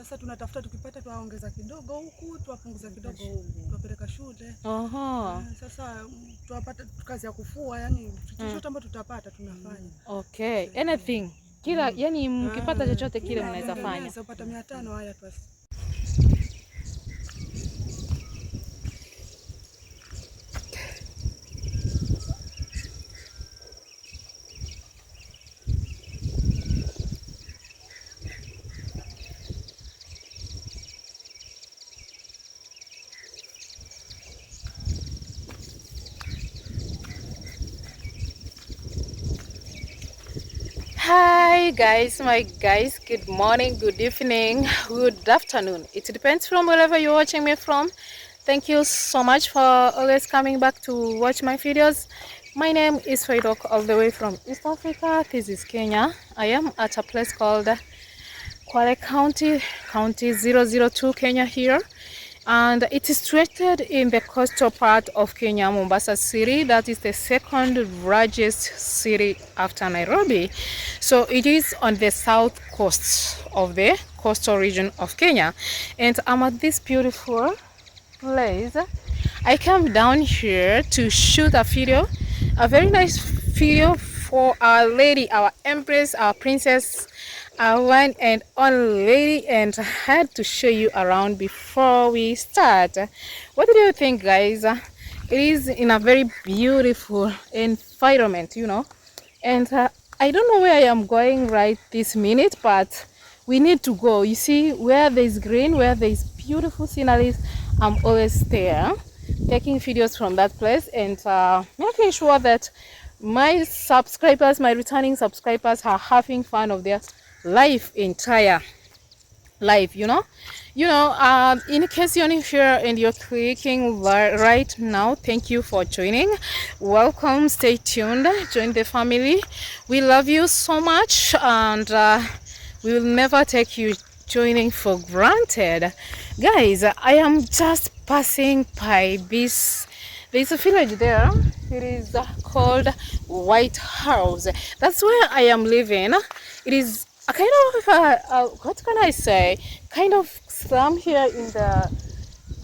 Sasa tunatafuta tukipata tuwaongeza kidogo huku, tuwapunguza kidogo huku, tuwapeleka shule. Sasa tuwapata kazi ya kufua, yani chochote ambacho tutapata tunafanya. Okay. Anything. Kila yani mkipata chochote kile mnaweza fanya. Unaweza kupata 500 haya tu. Hi guys, my guys, good morning, good evening, good afternoon. It depends from wherever you're watching me from. Thank you so much for always coming back to watch my videos. My name is Faidok, all the way from East Africa. This is Kenya. I am at a place called Kwale County 002 Kenya here. And it is situated in the coastal part of Kenya, Mombasa City. That is the second largest city after Nairobi. So it is on the south coast of the coastal region of Kenya. And I'm at this beautiful place. I came down here to shoot a video, a very nice video for our lady, our empress, our princess, our one and only lady, and I had to show you around before we start. What do you think, guys? It is in a very beautiful environment, you know, and I don't know where I am going right this minute, but we need to go. You see, where there is green, where there is beautiful sceneries, I'm always there taking videos from that place and making sure that my subscribers, my returning subscribers, are having fun of their entire life, you know. In case you're new here and you're clicking right now, thank you for joining. Welcome, stay tuned, join the family. We love you so much, and we will never take you joining for granted. Guys, I am just passing by this. There's a village there. It is called White House. That's where I am living. It is a kind of what can I say, kind of slum here in the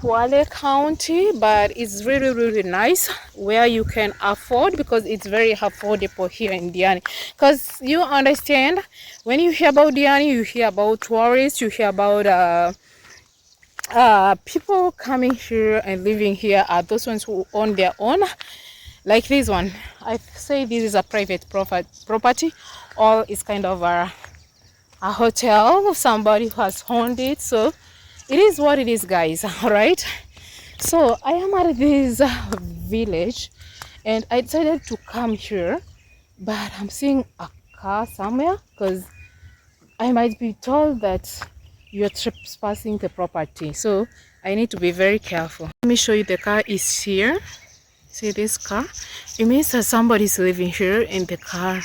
Kwale County, but it's really nice, where you can afford, because it's very affordable here in Diani. Because you understand, when you hear about Diani, you hear about tourists, you hear about people coming here and living here are those ones who own their own, like this one. I say this is a private property, or it's kind of a hotel, somebody who has owned it. So it is what it is, guys. All right, so I am at this village and I decided to come here, but I'm seeing a car somewhere, because I might be told that you're trespassing the property, so I need to be very careful. Let me show you. The car is here. See this car? It means that somebody's living here and the car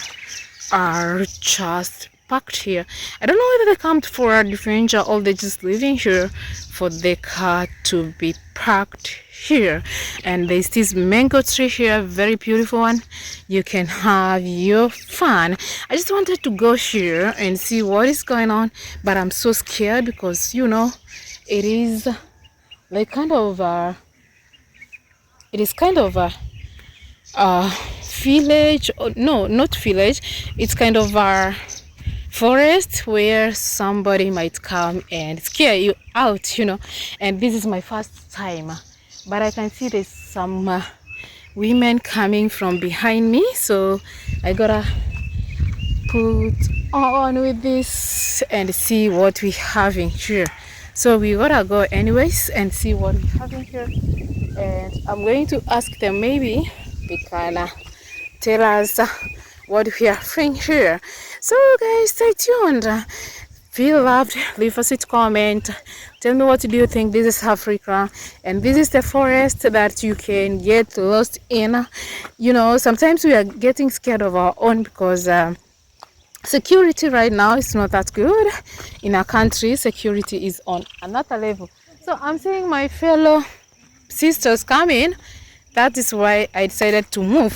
are just parked here. I don't know whether they come for a differential or they just living here for the car to be parked here. And there's this mango tree here, very beautiful one. You can have your fun. I just wanted to go here and see what is going on, but I'm so scared because, you know, it is like kind of a village, or no, not village, it's kind of a forest where somebody might come and scare you out, you know. And this is my first time, but I can see there's some women coming from behind me, so I gotta put on with this and see what we have in here. So we gotta go anyways and see what we have in here, and I'm going to ask them, maybe they can tell us what we are doing here. So guys, stay tuned. Feel loved, leave us a comment, tell me what do you think. This is Africa, and this is the forest that you can get lost in. You know, sometimes we are getting scared of our own, because security right now is not that good in our country. Security is on another level. So I'm seeing my fellow sisters coming. That is why I decided to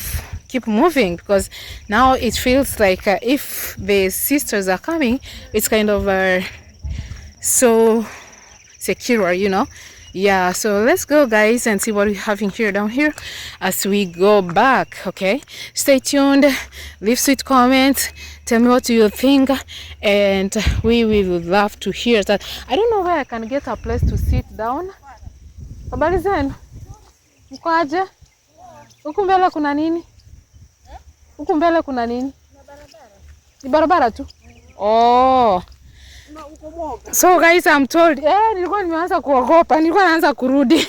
keep moving, because now it feels like if the sisters are coming, it's kind of so secure, you know. Yeah, so let's go guys and see what we're having here down here as we go back. Okay, stay tuned, leave sweet comments, tell me what you think, and we will love to hear that. I don't know where I can get a place to sit down. Habari zenu, mkoaje? Huku mbele kuna nini? Huku mbele kuna nini? Ni barabara tu. Oh. So guys, I'm told, nilikuwa nimeanza kuogopa, nilikuwa naanza kurudi.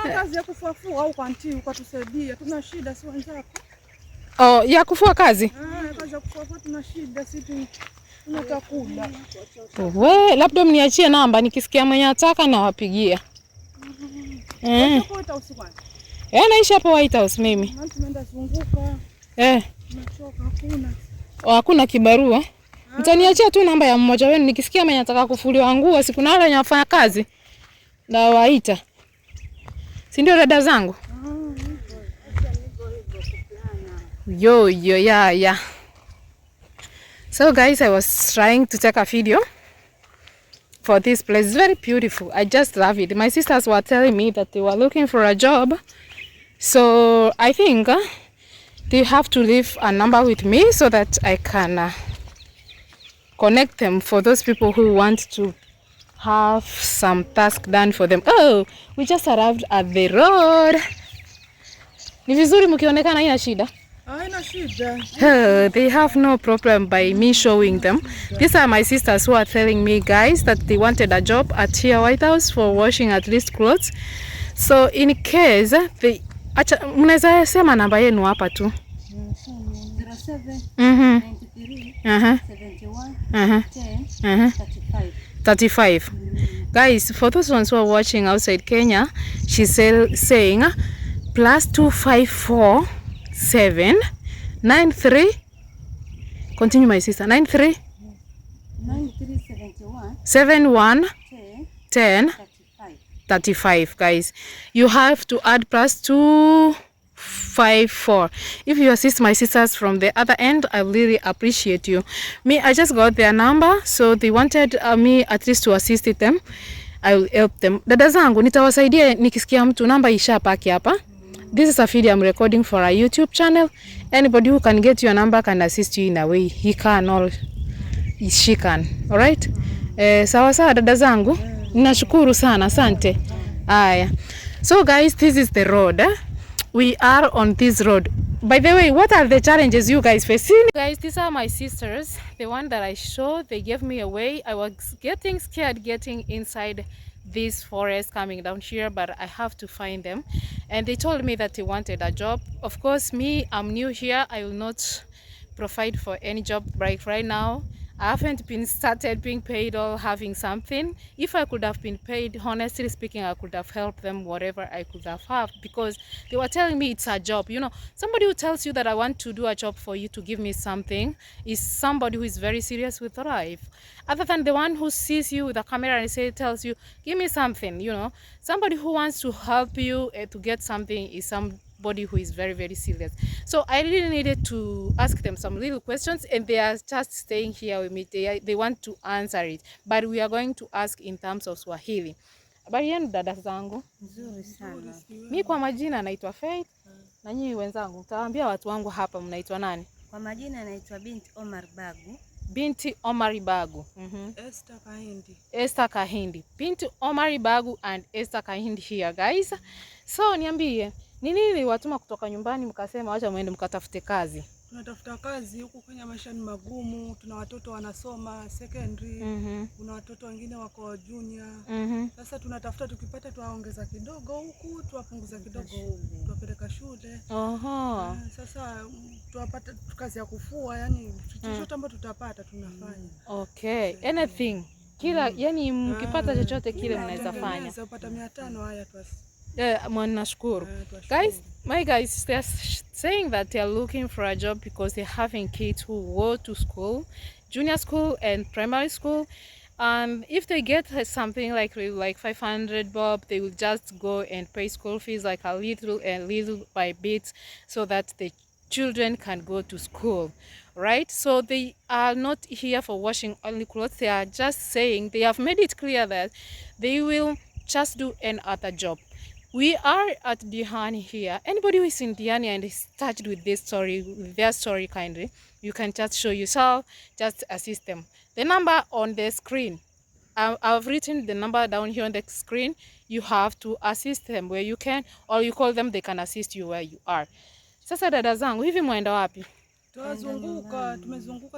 Una kazi ya kufua au kanti ukatusaidia. Tuna shida si wenzako. Oh, ya kufua kazi? Kazi ya kufua tuna shida sisi tunatakula. We, labda mniachie namba nikisikia mwenye ataka na wapigia. Naishi hapo White House mimi. Tunaenda zunguka. Tunachoka hakuna. Hakuna kibarua. Mtaniachia tu namba ya mmoja wenu nikisikia mwenye ataka kufuliwa nguo, siku na wale wenye wafanya kazi. Na waita. Si ndio dada zangu? Yeah. So guys, I was trying to take a video for this place. It's very beautiful. I just love it. My sisters were telling me that they were looking for a job. So I think they have to leave a number with me so that I can connect them for those people who want to have some task done for them. Oh, we just arrived at the road. Ni vizuri mkionekana haina shida. Haina shida. They have no problem by me showing them. These are my sisters who are telling me guys that they wanted a job at here White House for washing at least clothes. So in case they mnaweza sema namba yenu hapa tu. 07 93 71 10 35. Guys, for those ones who are watching outside Kenya, she's saying +254 7 93. Continue my sister. 93 71 10 35. Guys, you have to add +254. If you assist my sisters from the other end, I really appreciate you. Me, I just got their number, so they wanted me at least to assist them. I will help them. Dada zangu nitawasaidia nikisikia mtu namba ishapaki hapa. This is a video I'm recording for a YouTube channel. Anybody who can get your number can assist you in a way he can or she can. All right? Sawa sawa dada zangu. Ninashukuru sana, asante. Aya. So guys, this is the road. We are on this road. By the way, what are the challenges you guys facing? Guys, these are my sisters. The one that I showed, they gave me away. I was getting scared getting inside this forest coming down here, but I have to find them. And they told me that they wanted a job. Of course, me, I'm new here. I will not provide for any job right now. I haven't been started being paid or having something. If I could have been paid, honestly speaking, I could have helped them whatever I could have had, because they were telling me it's a job. You know, somebody who tells you that I want to do a job for you to give me something is somebody who is very serious with life. Other than the one who sees you with a camera and tells you, give me something, you know. Somebody who wants to help you to get something is somebody who is very, very serious. So I really needed to ask them some little questions, and they are just staying here with me. They want to answer it, but we are going to ask in terms of Swahili. Habari yenu dada zangu? Nzuri sana. Mimi kwa majina naitwa Faith. Na nyinyi wenzangu, mtawaambia watu wangu hapa mnaitwa nani? Kwa majina naitwa Binti Omar Bagu. Binti Omar Bagu. Esther Kahindi. Esther Kahindi. Binti Omar Bagu and Esther Kahindi here, guys. So niambie, ni nini watuma kutoka nyumbani mkasema wacha muende mkatafute kazi? Tunatafuta kazi huku Kenya, maisha ni magumu. Tuna watoto wanasoma secondary. Kuna watoto wengine wako junior. Sasa tunatafuta, tukipata tuwaongeza kidogo huku, tuwapunguza kidogo huku, tuwapeleka shule. Sasa tuwapata kazi ya kufua, yani chochote ambacho tutapata tunafanya. Okay, anything. Kila yani mkipata chochote kile mnaweza fanya. Tunaweza kupata 500 haya tu. Nashukuru. Guys, my guys, they're saying that they're looking for a job because they're having kids who go to school, junior school and primary school. And if they get something like 500 bob, they will just go and pay school fees like a little by bit, so that the children can go to school. right? So they are not here for washing only clothes. They are just saying, they have made it clear that they will just do any other job. We are at Diani here. Anybody who is in Diani and is touched with this story, with their story kindly, you can just show yourself, just assist them. The number on the screen, I've written the number down here on the screen. You have to assist them where you can, or you call them, they can assist you where you are. Sasa dada zangu, hivi mwenda wapi? Tumezunguka,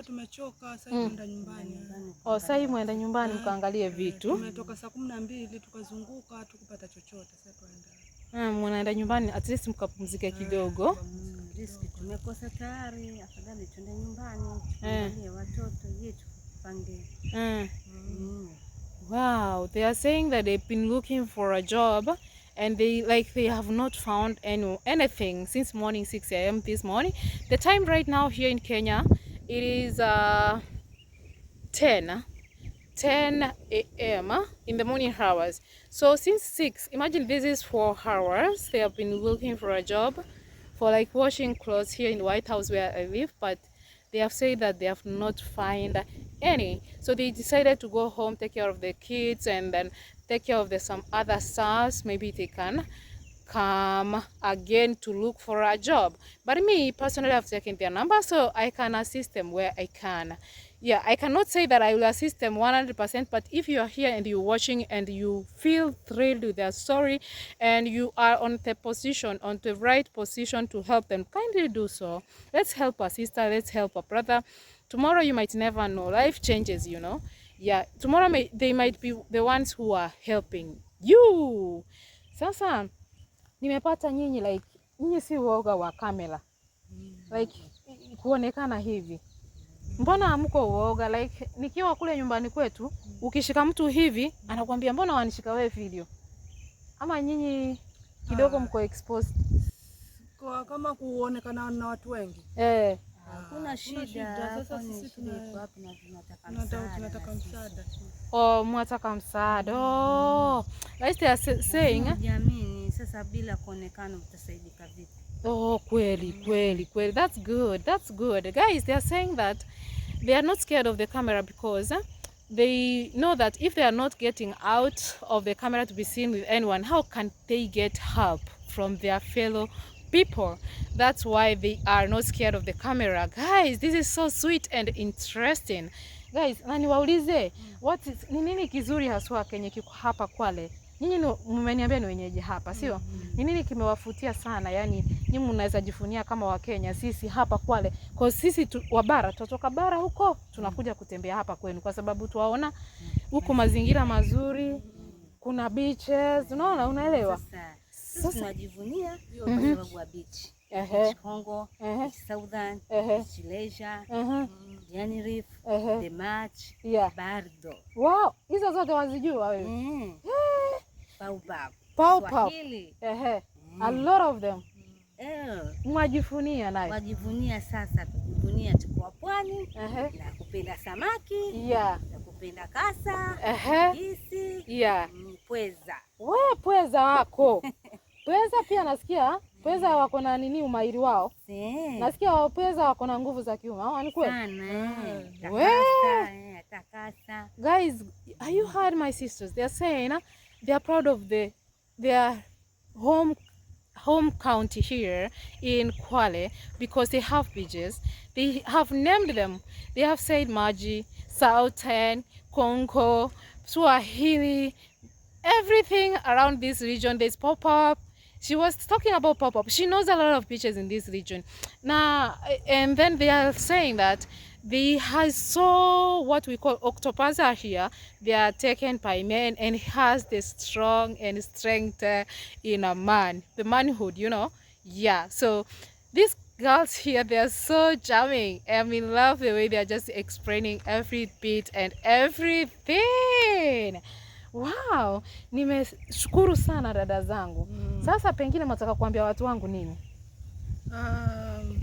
tumechoka, sasa mwenda nyumbani. Oh, sasa mwenda nyumbani mkaangalie vitu. Tumetoka saa 12 tukazunguka, tukupata chochote, sasa tuenda. Mnaenda nyumbani at least mkapumzike kidogo. Tumekosa tayari, afadhali tuende nyumbani, tuangalie watoto yetu tupange. Wow, they are saying that they've been looking for a job and they have not found anything since morning 6 a.m. this morning. The time right now here in Kenya, it is 10 a.m. in the morning hours. So since 6, imagine this is 4 hours. They have been looking for a job for like washing clothes here in the White House where I live, but they have said that they have not found any. So they decided to go home, take care of the kids, and then take care of some other stars. Maybe they can come again to look for a job. But me personally, I've taken their number, so I can assist them where I can. Yeah, I cannot say that I will assist them 100%, but if you are here and you're watching and you feel thrilled with their story and you are on the right position to help them, kindly do so. Let's help a sister, let's help a brother. Tomorrow you might never know. Life changes, you know. Yeah, tomorrow they might be the ones who are helping you. Sasa nimepata nyinyi, like nyinyi si uoga wa kamera, like kuonekana hivi. Mbona hamko uoga? Like nikiwa kule nyumbani kwetu, ukishika mtu hivi anakuambia mbona wanishika wewe video? Ama nyinyi kidogo mko exposed kwa kama kuonekana na watu wengi? Hakuna shida. Sasa sisi tunataka msaada. Oh, mwataka msaada. Oh, like they are saying, jamii sasa bila kuonekana mtasaidika vipi? Oh, kweli. That's good. Guys, they are saying that they are not scared of the camera because they know that if they are not getting out of the camera to be seen with anyone, how can they get help from their fellow people? That's why they are not scared of the camera. Guys, this is so sweet and interesting. Guys, na niwaulize, ni nini kizuri haswa kenye kiko hapa Kwale? Nyinyi mmeniambia ni wenyeji hapa, sio? Ni nini kimewafutia sana? Yani nyinyi mnaweza jifunia kama Wakenya, sisi hapa Kwale. Kwa sisi wa bara, tutoka bara huko, tunakuja kutembea hapa kwenu kwa sababu tuwaona huko mazingira mazuri, kuna beaches, unaelewa? Sasa tunajivunia kwa sababu ya beach. Kongo, Southern, Leisure, Diani Reef, The March, Bardo. Wow, hizo zote wazijua wewe? Pau. A lot of them. Mwajifunia nayo. Wajivunia sasa, tujivunia tuko pwani, na kupenda samaki, na kupenda kasa, hisi, pweza. Wewe pweza wako. Pweza pia nasikia, pweza wako na nini umahiri wao? Nasikia pweza wako na nguvu za kiume. Au ni kweli? Takasa. Guys, are you heard my sisters? They are saying they are proud of their home county here in Kwale because they have beaches. They have named them. They have said Maji, Southern, Kongo, Swahili, everything around this region. There's pop-up. She was talking about pop-up. She knows a lot of beaches in this region. Now, and then they are saying that they have what we call octopus are here. They are taken by men and has the strong and strength in a man, the manhood, you know. Yeah, so these girls here, they are so charming. I mean, love the way they are just explaining every bit and everything. Wow, nimeshukuru sana dada zangu. Sasa pengine mtaka kuambia watu wangu nini?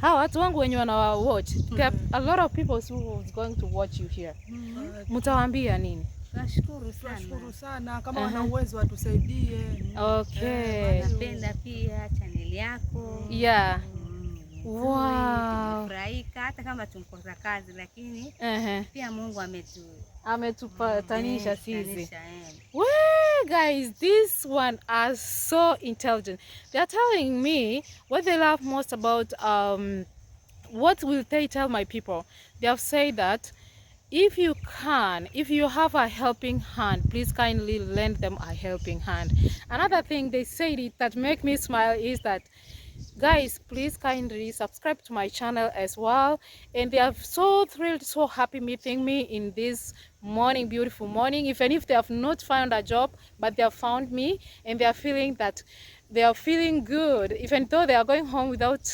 Hawa watu wangu wenye wana watch. There are a lot of people who is going to watch you here. Mtawaambia nini? Tunashukuru sana kama wana uwezo watusaidie. Okay. Napenda pia channel yako. Wow. Furahika hata kama tumkosa kazi, lakini pia Mungu ametupatanisha sisi. Well, guys, this one are so intelligent. They are telling me what they love most about what will they tell my people. They have said that if you have a helping hand, please kindly lend them a helping hand. Another thing they said that make me smile is that, guys, please kindly subscribe to my channel as well. And they are so thrilled, so happy meeting me in this morning, beautiful morning. Even if they have not found a job, but they have found me, and they are feeling that they are feeling good. Even though they are going home without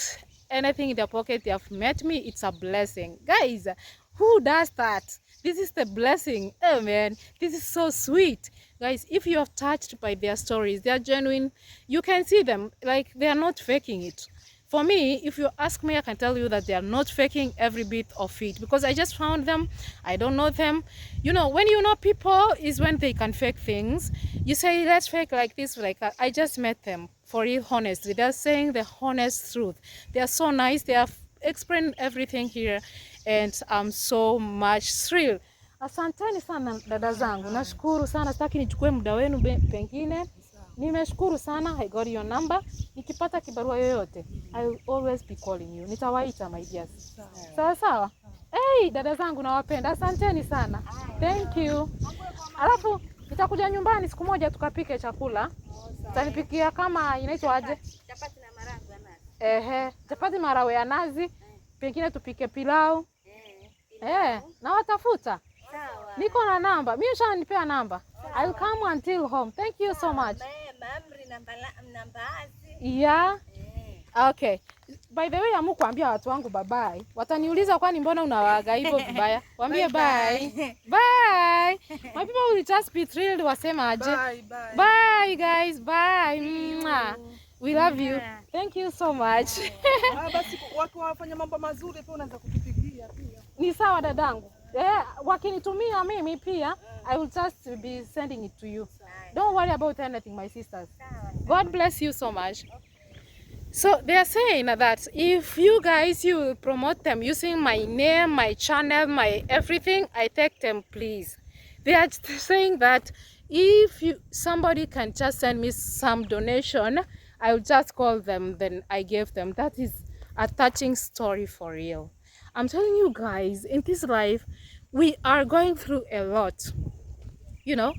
anything in their pocket, they have met me. It's a blessing, guys. Who does that? This is the blessing. Oh man, this is so sweet. Guys, if you are touched by their stories, they are genuine. You can see them, like they are not faking it. For me, if you ask me, I can tell you that they are not faking every bit of it, because I just found them. I don't know them. You know, when you know people is when they can fake things. You say, let's fake like this, like that. I just met them, for real, honestly. They're saying the honest truth. They are so nice. They have explained everything here, and I'm so much thrilled. Asanteni sana dada zangu, nashukuru sana. Sitaki nichukue muda wenu pengine. Nimeshukuru sana. I got your number. Nikipata kibarua yoyote, I will always be calling you. Nitawaita my dears. Sawa sawa. Hey, dada zangu nawapenda. Asanteni sana. Thank you. Alafu nitakuja nyumbani siku moja tukapike chakula. Utanipikia kama inaitwa aje? Chapati na maharagwe ya nazi. Chapati maharagwe ya nazi. Pengine tupike pilau. Na watafuta. Sawa. Niko na namba. Mimi ushanipea namba. I'll come until home. Thank you so much. Maamri namba azi. Yeah. Okay. By the way, amukuambia watu wangu bye bye. Wataniuliza kwani mbona unawaaga hivyo vibaya? Waambie bye. Bye. My people will just be thrilled wasema aje. Bye. Bye guys. Bye. We love you. Thank you so much. Basi wafanya mambo mazuri pia unaanza kutupigia pia. Ni sawa dadangu. Wakinitumia mimi pia, I will just be sending it to you. Don't worry about anything, my sisters. God bless you so much. So they are saying that if you guys, you will promote them using my name, my channel, my everything, I take them, please. They are saying that if somebody can just send me some donation, I will just call them, then I gave them. That is a touching story for real. I'm telling you guys, in this life, we are going through a lot. You know,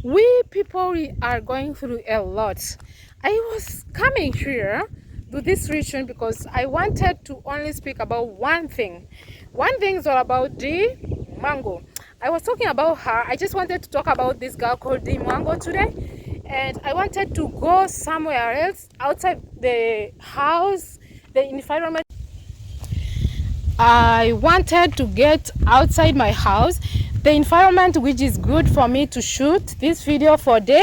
we people are going through a lot. I was coming here to this region because I wanted to only speak about one thing. One thing is all about Dee Mwango. I was talking about her. I just wanted to talk about this girl called Dee Mwango today. And I wanted to go somewhere else outside the house, the environment. I wanted to get outside my house, the environment which is good for me to shoot this video for day,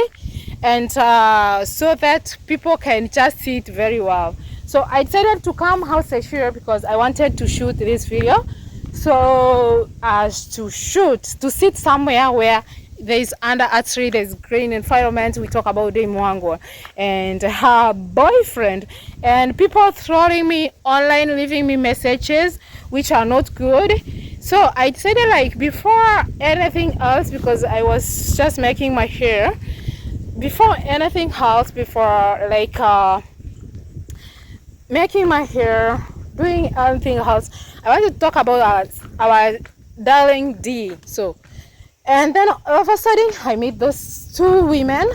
and so that people can just see it very well. So I decided to come outside here because I wanted to shoot this video. So as to sit somewhere where there is under a tree, there's green environment. We talk about Dee Mwango and her boyfriend, and people throwing me online, leaving me messages which are not good. So I decided, like, before anything else, because I was just making my hair, before anything else, before like making my hair, doing anything else, I want to talk about our darling Dee. So, and then all of a sudden I met those two women,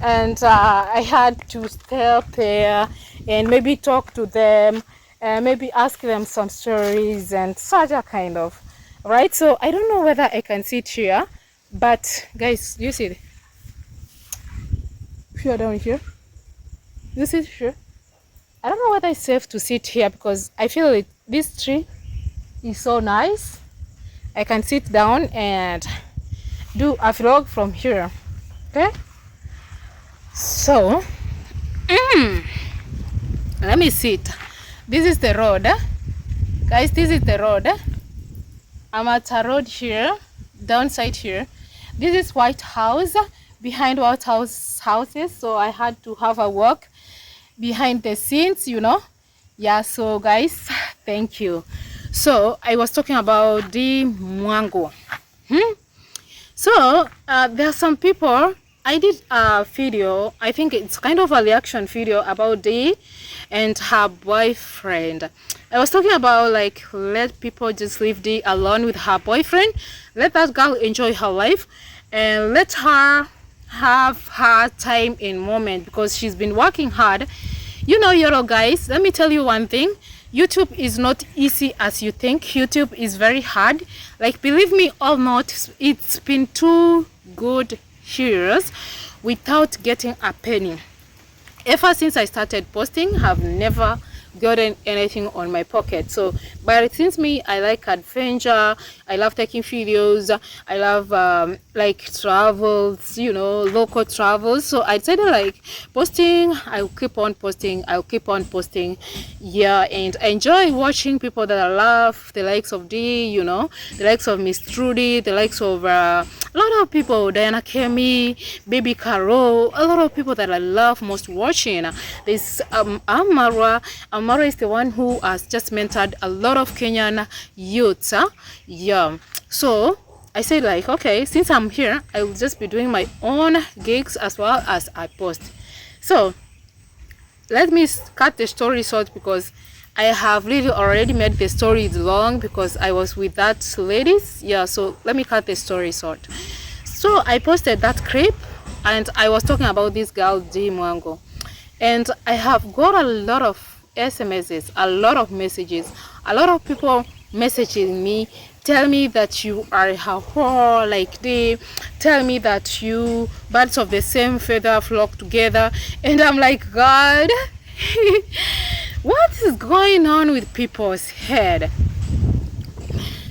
and I had to stay up there and maybe talk to them and maybe ask them some stories and such a kind of, right? So I don't know whether I can sit here, but guys, you see, if you're down here, you sit here. I don't know whether it's safe to sit here because I feel this tree is so nice. I can sit down and do a vlog from here. Okay, so let me sit. This is the road, guys. This is the road. I'm at a road here, downside here. This is White House, behind White House houses. So I had to have a walk behind the scenes, you know. Yeah, so guys, thank you. So I was talking about the Mwango. So there are some people, I did a video, I think it's kind of a reaction video about Dee and her boyfriend. I was talking about like, let people just leave Dee alone with her boyfriend, let that girl enjoy her life, and let her have her time in moment, because she's been working hard. You know, Yoro guys, let me tell you one thing. YouTube is not easy as you think. YouTube is very hard. Like, believe me or not, it's been 2 good years without getting a penny. Ever since I started posting, I've never gotten anything on my pocket. So, but since me, I like adventure, I love taking videos, I love like travels, you know, local travels. So I decided like posting, I'll keep on posting, yeah. And I enjoy watching people that I love, the likes of Dee, you know, the likes of Miss Trudy, the likes of a lot of people, Diana Kemi, Baby Carol, a lot of people that I love most watching. There's Amara is the one who has just mentored a lot of Kenyan youths. Yeah, so I said like, okay, since I'm here, I will just be doing my own gigs as well as I post. So let me cut the story short, because I have really already made the story long because I was with that ladies. Yeah, so let me cut the story short. So I posted that clip and I was talking about this girl Dee Mwango, and I have got a lot of SMSs, a lot of messages, a lot of people messaging me, tell me that you are a whore, like they tell me that you birds of the same feather flock together. And I'm like, God, what is going on with people's head?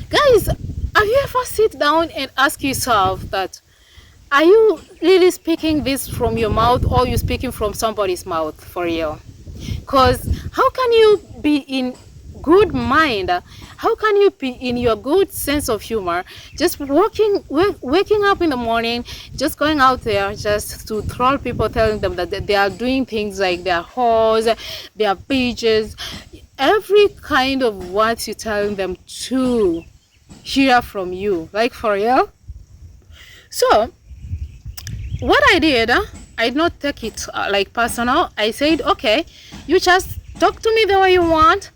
Guys, have you ever sit down and ask yourself that, are you really speaking this from your mouth, or you speaking from somebody's mouth for real? Because how can you be in good mind, how can you be in your good sense of humor, just waking up in the morning, just going out there just to troll people, telling them that they are doing things like their whores, their bitches, every kind of words you're telling them to hear from you, like for real? So what I did, I did not take it like personal. I said, okay, you just talk to me the way you want.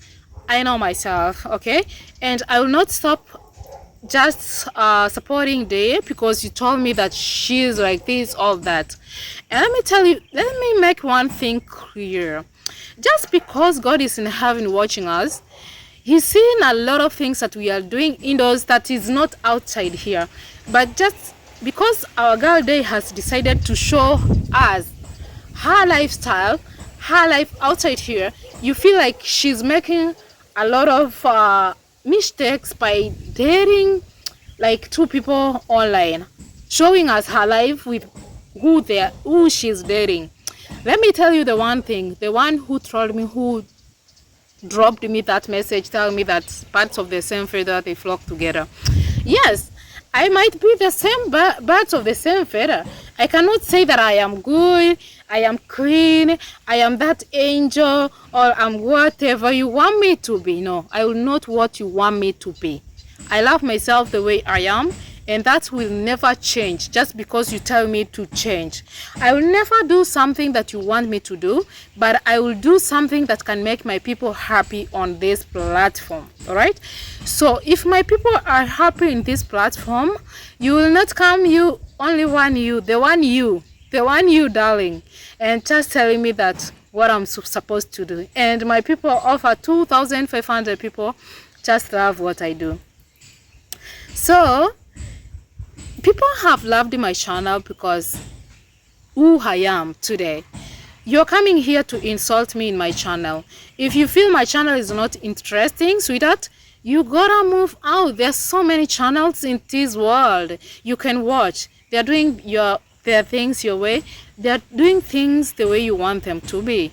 I know myself, okay? And I will not stop just supporting Dee because you told me that she's like this, all that. And let me tell you, let me make one thing clear. Just because God is in heaven watching us, He's seeing a lot of things that we are doing indoors that is not outside here. But just because our girl Dee has decided to show us her lifestyle, her life outside here, you feel like she's making a lot of mistakes by dating like 2 people online, showing us her life with who she's dating. Let me tell you the one thing, the one who trolled me, who dropped me that message telling me that parts of the same feather they flock together. Yes, I might be the same birds of the same feather. I cannot say that I am good, I am clean, I am that angel, or I'm whatever you want me to be. No, I will not what you want me to be. I love myself the way I am, and that will never change just because you tell me to change. I will never do something that you want me to do, but I will do something that can make my people happy on this platform. All right? So if my people are happy in this platform, you will not come, you, only one you, the one you, darling, and just telling me that what I'm supposed to do. And my people, over 2,500 people, just love what I do. So people have loved my channel because who I am today. You're coming here to insult me in my channel. If you feel my channel is not interesting, sweetheart, you gotta move out. There's so many channels in this world you can watch. They're doing their things your way. They're doing things the way you want them to be.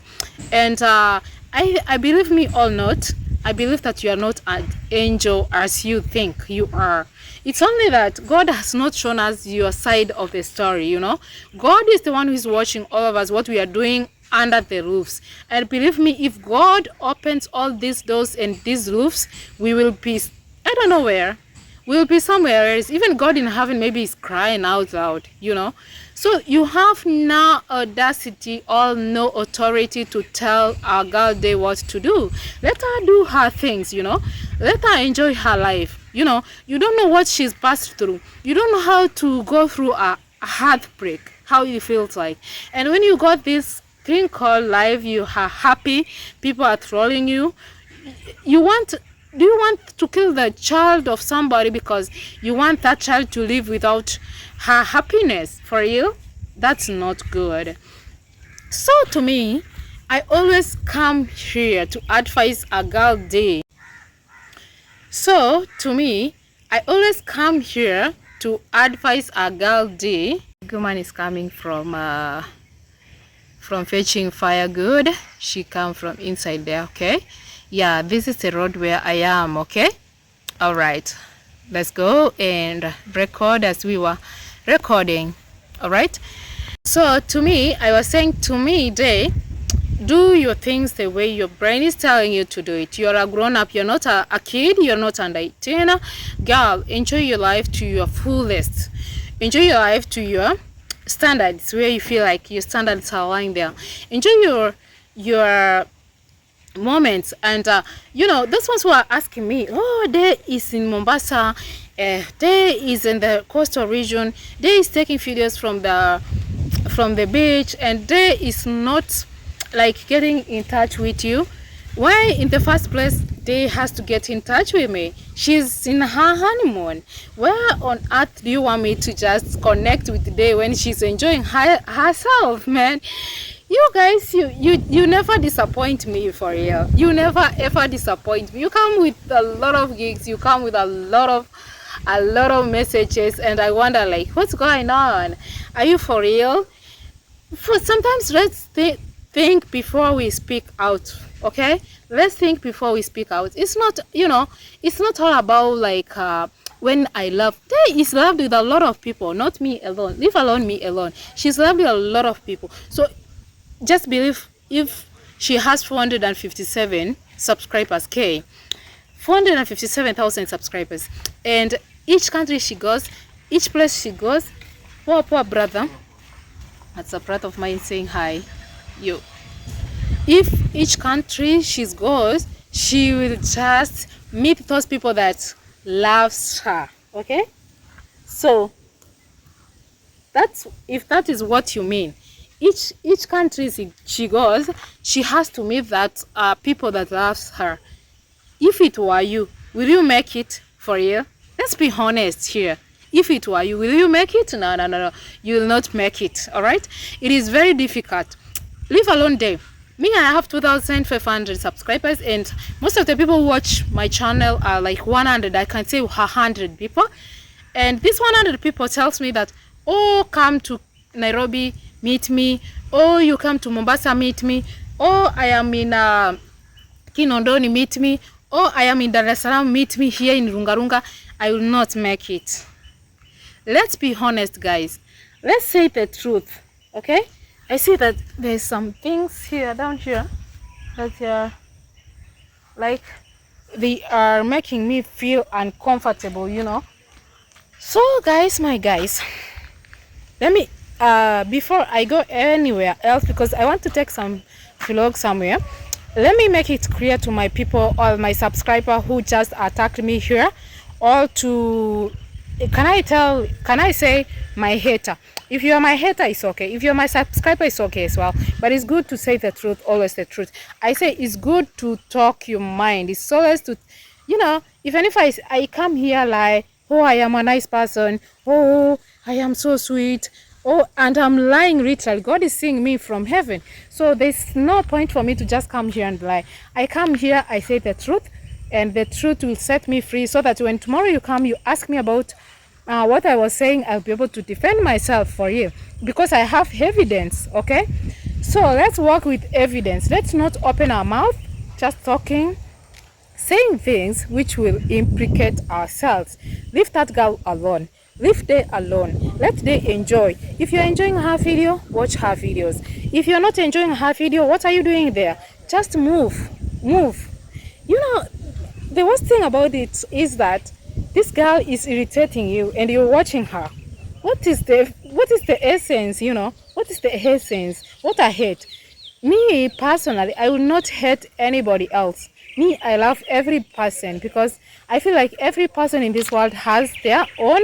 And I believe me or not, I believe that you are not an angel as you think you are. It's only that God has not shown us your side of the story, you know. God is the one who is watching all of us, what we are doing under the roofs. And believe me, if God opens all these doors and these roofs, we will be, I don't know where, we'll be somewhere else. Even God in heaven maybe is crying out loud, you know. So you have no audacity or no authority to tell our girl day what to do. Let her do her things, you know. Let her enjoy her life. You know, you don't know what she's passed through. You don't know how to go through a heartbreak, how it feels like. And when you got this thing called life, you are happy, people are trolling you. Do you want to kill the child of somebody because you want that child to live without her happiness? For you, that's not good. So to me, I always come here to advise a girl day. So to me, I always come here to advise a girl day. Woman is coming from fetching firewood. She come from inside there. Okay, yeah, this is the road where I am. Okay, all right, let's go and record as we were recording. All right, so to me, I was saying, to me day, do your things the way your brain is telling you to do it. You're a grown-up, you're not a kid, you're not under 18. Girl, enjoy your life to your fullest. Enjoy your life to your standards, where you feel like your standards are lying there. Enjoy your moments. And you know, those ones who are asking me, oh, Day is in Mombasa, Day is in the coastal region, Day is taking videos from the beach, and Day is not like getting in touch with you. Why in the first place Day has to get in touch with me? She's in her honeymoon. Where on earth do you want me to just connect with Day when she's enjoying herself, man? You guys, you never disappoint me, for real. You never ever disappoint me. You come with a lot of gigs, you come with a lot of messages, and I wonder, like, what's going on? Are you for real? Sometimes let's think before we speak out. Okay, let's think before we speak out. It's not, you know, it's not all about like when I love. Day is loved with a lot of people, not me alone. Leave alone me alone. She's loved with a lot of people. So just believe, if she has 457 subscribers, 457,000 subscribers, and each country she goes, each place she goes, poor brother, that's a brother of mine saying hi. You, if each country she goes, she will just meet those people that loves her. Okay, so that's, if that is what you mean, each country she goes, she has to meet that people that loves her. If it were you, will you make it? For you? Let's be honest here. If it were you, will you make it? No, you will not make it. All right, it is very difficult. Leave alone Day. Me, I have 2,500 subscribers, and most of the people who watch my channel are like 100. I can say 100 people, and this 100 people tells me that, oh, come to Nairobi, meet me. Oh, you come to Mombasa, meet me. Oh, I am in Kinondoni, meet me. Oh, I am in Dar es Salaam, meet me here in Rungarunga. I will not make it. Let's be honest, guys. Let's say the truth, okay? I see that there's some things here, down here, that are like, they are making me feel uncomfortable, you know. So guys, my guys, let me before I go anywhere else, because I want to take some vlog somewhere, let me make it clear to my people, all my subscribers who just attacked me here, or to, can I say my hater? If you are my hater, it's okay. If you're my subscriber, it's okay as well. But it's good to say the truth, always the truth. I say it's good to talk your mind. It's always to, you know, even if I come here like, oh, I am a nice person, oh, I am so sweet, oh, and I'm lying literally. God is seeing me from heaven. So there's no point for me to just come here and lie. I come here, I say the truth, and the truth will set me free, so that when tomorrow you come, you ask me about what I was saying, I'll be able to defend myself for you, because I have evidence. Okay, so let's work with evidence. Let's not open our mouth just talking, saying things which will implicate ourselves. Leave that girl alone. Leave they alone. Let they enjoy. If you're enjoying her video, watch her videos. If you're not enjoying her video, what are you doing there? Just move. You know, the worst thing about it is that this girl is irritating you and you're watching her. What is the essence, you know? What is the essence? What I hate? Me personally, I will not hate anybody else. Me, I love every person because I feel like every person in this world has their own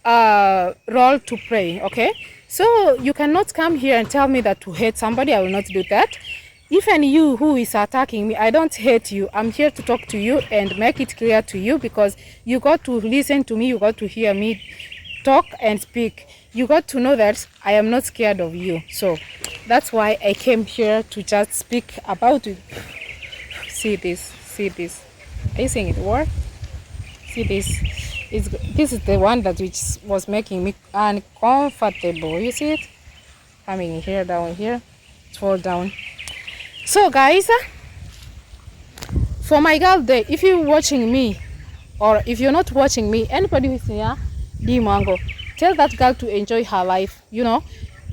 role to play, okay? So you cannot come here and tell me that to hate somebody. I will not do that. Even you who is attacking me, I don't hate you. I'm here to talk to you and make it clear to you because you got to listen to me. You got to hear me talk and speak. You got to know that I am not scared of you. So that's why I came here to just speak about it. See this. Are you seeing it work? See this. This is the one that which was making me uncomfortable. You see it? Coming here, down here, it fall down. So guys, for my girl day, if you're watching me or if you're not watching me, anybody who's here, Dimango, tell that girl to enjoy her life. You know,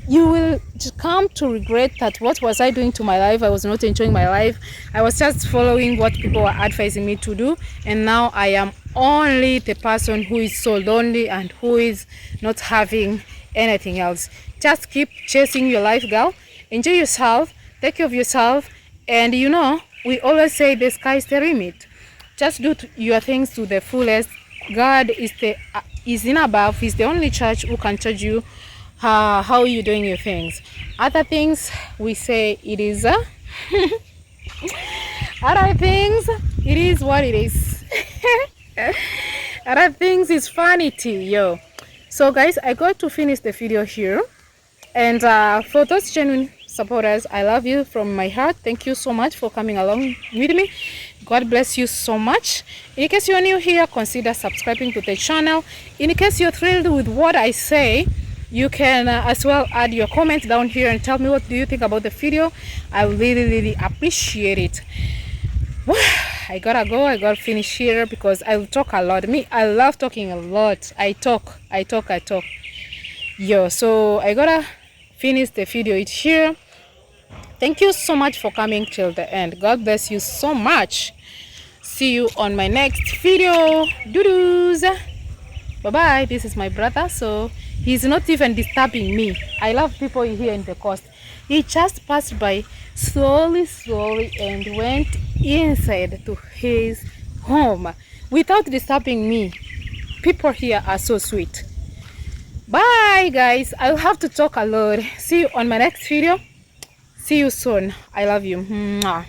you will come to regret that what was I doing to my life? I was not enjoying my life. I was just following what people were advising me to do, and now I am only the person who is so lonely and who is not having anything else. Just keep chasing your life, girl. Enjoy yourself, take care of yourself, and you know, we always say the sky is the limit. Just do your things to the fullest. God is in above. He's the only judge who can judge you how you're doing your things. Other things we say it is other things it is what it is. Other things is vanity, yo. So guys, I got to finish the video here, and for those genuine supporters, I love you from my heart. Thank you so much for coming along with me. God bless you so much. In case you're new here, consider subscribing to the channel. In case you're thrilled with what I say, you can as well add your comment down here and tell me what do you think about the video. I will really appreciate it. I gotta go. I gotta finish here because I will talk a lot. Me, I love talking a lot. I talk. Yo, so I gotta finish the video here. Thank you so much for coming till the end. God bless you so much. See you on my next video. Doo-doos. Bye-bye. This is my brother, so he's not even disturbing me. I love people here in the coast. He just passed by slowly and went inside to his home without disturbing me. People here are so sweet. Bye guys. I'll have to talk a lot. See you on my next video. See you soon. I love you. Mwah.